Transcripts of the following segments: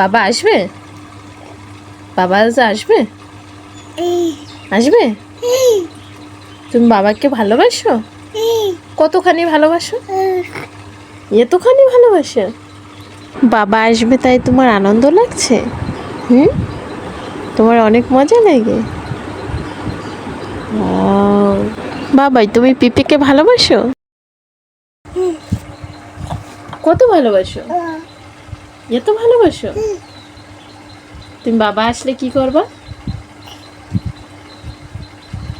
বাবা আসবে? বাবা আজ আসবে? আসবে? তুমি বাবাকে ভালোবাসো? কতখানি ভালোবাসো? এতখানি ভালোবাসো? বাবা আসবে তাই তোমার আনন্দ লাগছে? হুম, তোমার অনেক মজা লাগে? বাবাই তুমি পিপিকে ভালোবাসো? কত ভালোবাসো? এত ভালোবাসো? তুমি বাবা আসলে কি করবা?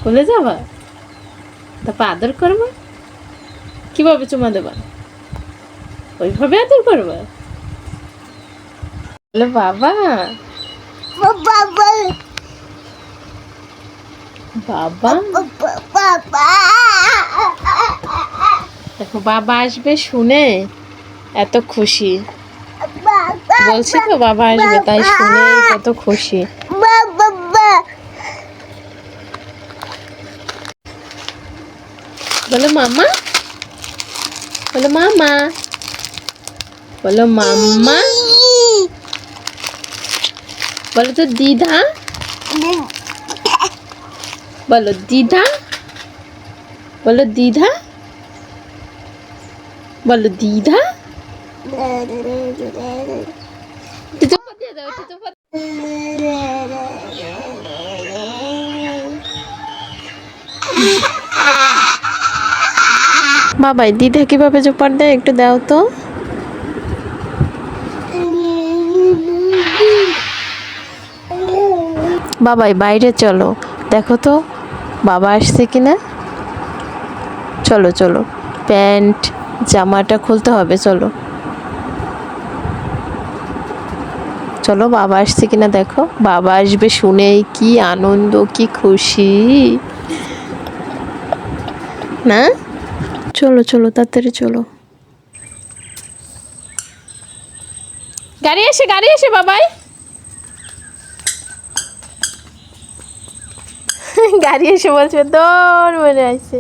কোলে যাবা? তারপর আদর করবা? কিভাবে চুমা দেবা? ওইভাবে আদর করবা? বলে বাবা বাবা দেখো বাবা আসবে শুনে এত খুশি। বলছি তো বাবা আসবে তাই শুনে কত খুশি। বলো মামা, বলো মামা, বলো মাম্মা, বলো তো দিদা, বলো দিদা, বলো দিদা, বলো দিদা। বাবাই দিদা কিভাবে চোপার দেয় একটু দাও তো। বাবাই বাইরে চলো, দেখো তো বাবা আসছে কিনা। চলো চলো, প্যান্ট জামাটা খুলতে হবে, চলো চলো বাবা আসছে কিনা দেখো। বাবা আসবে শুনেই কি আনন্দ, কি খুশি না। চলো চলো তাড়াতাড়ি চলো। গাড়ি এসে বাবাই গাড়ি এসে বলছে দৌড় মেরে আসছে।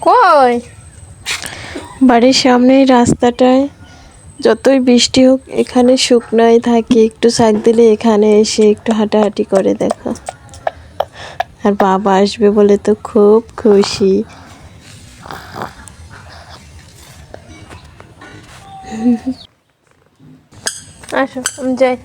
কই? বাড়ির সামনেই রাস্তাটায় যতই বৃষ্টি হোক এখানে শুকনোই থাকে, একটু শাক দিলে এখানে এসে একটু হাঁটাহাঁটি করে দেখো। আর বাবা আসবে বলে তো খুব খুশি। আসো আমি যাই।